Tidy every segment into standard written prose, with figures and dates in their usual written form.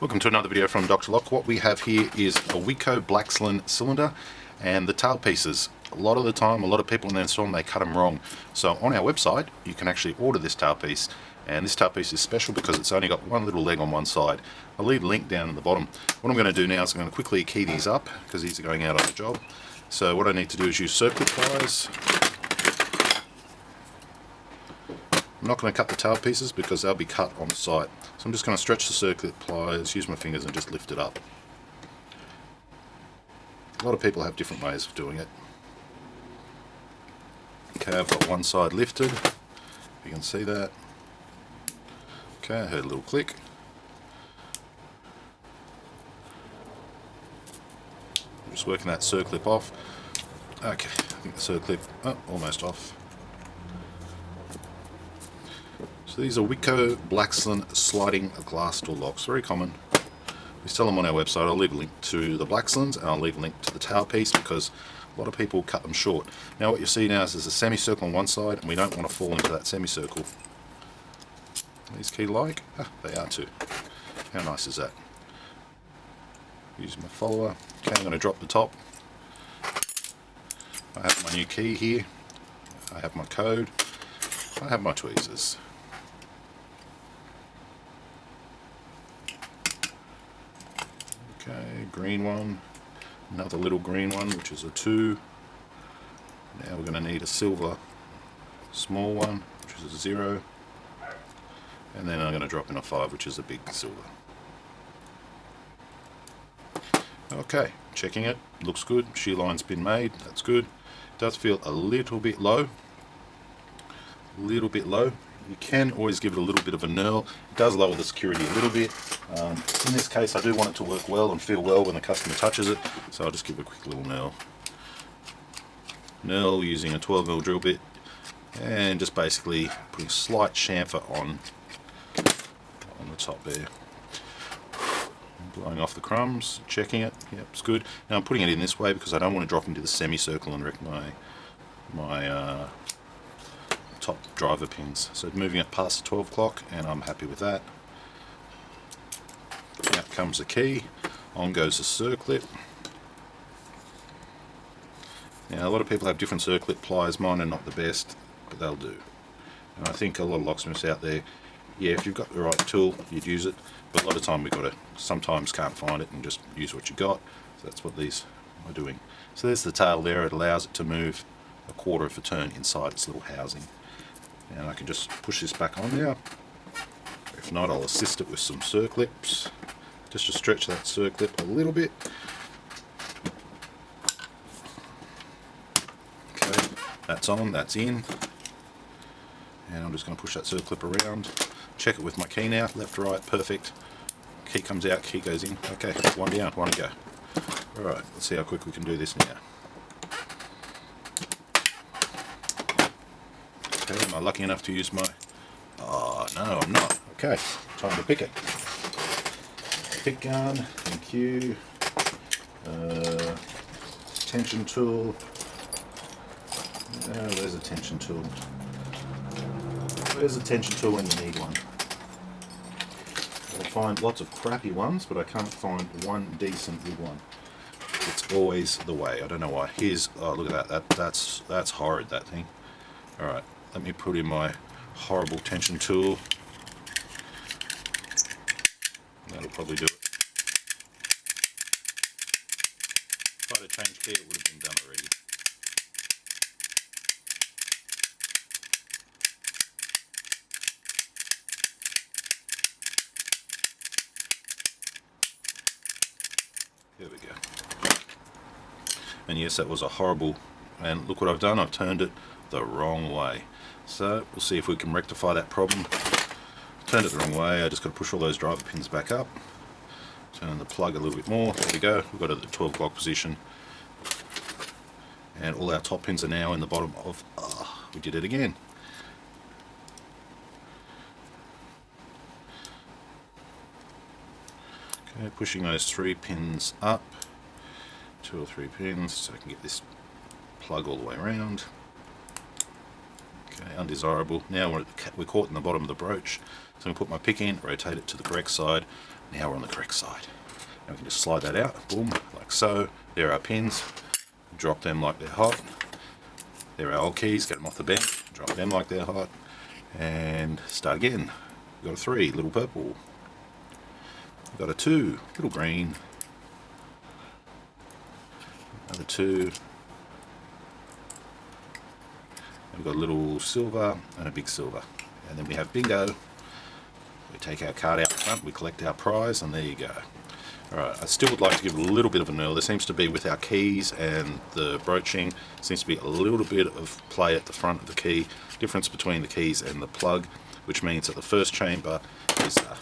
Welcome to another video from Dr. Lock. What we have here is a Whitco Blaxland cylinder and the tail pieces. A lot of the time, a lot of people when they install them, they cut them wrong. So on our website, you can actually order this tail piece, and this tail piece is special because it's only got one little leg on one side. I'll leave a link down at the bottom. What I'm going to do now is I'm going to quickly key these up because these are going out on the job. So what I need to do is use circuit pliers. I'm not going to cut the tail pieces because they'll be cut on site. So I'm just going to stretch the circuit pliers, use my fingers and just lift it up. A lot of people have different ways of doing it. Okay, I've got one side lifted, you can see that. Okay, I heard a little click. I'm just working that circlip off. Okay, I think the circlip, almost off. So these are Whitco Blaxland sliding glass door locks, very common. We sell them on our website. I'll leave a link to the Blaxlands and I'll leave a link to the tail piece because a lot of people cut them short. Now what you see now is there's a semicircle on one side and we don't want to fall into that semicircle. Are these key like? They are too. How nice is that? Use my follower. Okay, I'm going to drop the top. I have my new key here. I have my code. I have my tweezers. Okay, green one, another little green one which is a 2. Now we're going to need a silver small one which is a 0, and then I'm going to drop in a 5 which is a big silver. Okay, checking it, looks good, shear line's been made, that's good. It does feel a little bit low. You can always give it a little bit of a knurl. It does lower the security a little bit. In this case I do want it to work well and feel well when the customer touches it, so I'll just give it a quick little knurl. Knurl using a 12mm drill bit and just basically putting slight chamfer on the top there. Blowing off the crumbs, checking it, yep, it's good. Now I'm putting it in this way because I don't want to drop into the semicircle and wreck my top driver pins. So moving it past the 12 o'clock and I'm happy with that. Out comes the key, on goes the circlip. Now a lot of people have different circlip pliers, mine are not the best, but they'll do. And I think a lot of locksmiths out there, yeah, if you've got the right tool you'd use it, but a lot of time we've got to, sometimes can't find it and just use what you got. So that's what these are doing. So there's the tail there, it allows it to move a quarter of a turn inside its little housing. And I can just push this back on now. If not, I'll assist it with some circlips, just to stretch that circlip a little bit. Okay, that's on, that's in. And I'm just going to push that circlip around. Check it with my key now, left, right, perfect. Key comes out, key goes in. Okay, one down, one to go. Alright, let's see how quick we can do this now. Okay, am I lucky enough to use my... Oh, no, I'm not. Okay, time to pick it. Pick gun, thank you. Tension tool. Where's a tension tool? Where's a tension tool when you need one? I'll find lots of crappy ones, but I can't find one decent good one. It's always the way, I don't know why. Here's, oh look at that, that's horrid, that thing. Alright. Let me put in my horrible tension tool. That'll probably do it. If I'd have changed key, it would have been done already. There we go. And yes, that was a horrible, and look what I've done, I've turned it the wrong way. So we'll see if we can rectify that problem. Turned it the wrong way, I just got to push all those driver pins back up. Turn the plug a little bit more, there we go, we've got it at the 12 o'clock position. And all our top pins are now in the bottom of, we did it again. Okay, pushing those 3 pins up, 2 or 3 pins, so I can get this plug all the way around. Okay, undesirable. Now we're caught in the bottom of the broach, so I'm going to put my pick in, rotate it to the correct side. Now we're on the correct side. And we can just slide that out, boom, like so. There are our pins, drop them like they're hot. There are our old keys, get them off the bench, drop them like they're hot, and start again. We've got a 3, little purple. We've got a 2, little green. Another 2. We've got a little silver and a big silver. And then we have bingo. We take our card out front, we collect our prize, and there you go. Alright, I still would like to give a little bit of an earl. There seems to be, with our keys and the broaching, seems to be a little bit of play at the front of the key. Difference between the keys and the plug, which means that the first chamber is a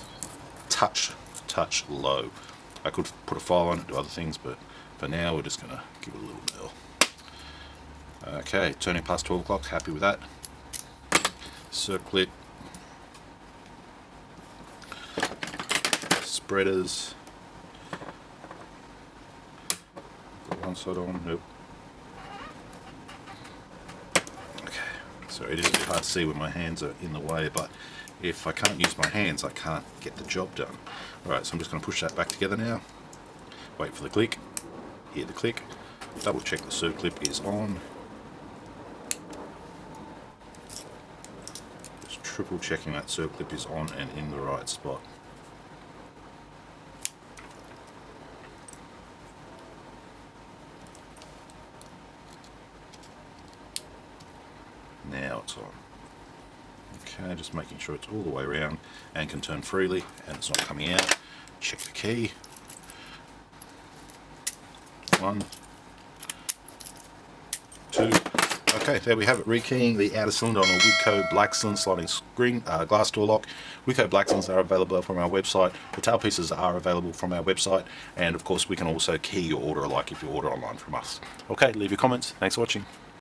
touch low. I could put a file on it, do other things, but for now we're just going to give it a little earl. Okay, turning past 12 o'clock, happy with that. Circlip. Spreaders. Got one side on, nope. Okay, so it is a bit hard to see when my hands are in the way, but if I can't use my hands, I can't get the job done. Alright, so I'm just going to push that back together now. Wait for the click. Hear the click. Double check the circlip is on. Just triple checking that circlip is on and in the right spot. Now it's on. Okay, just making sure it's all the way around and can turn freely and it's not coming out. Check the key. 1, 2. Okay, there we have it, rekeying the outer cylinder on a Whitco Blaxland sliding screen glass door lock. Whitco Blaxlands are available from our website. The tail pieces are available from our website, and of course we can also key your order alike if you order online from us. Okay, leave your comments. Thanks for watching.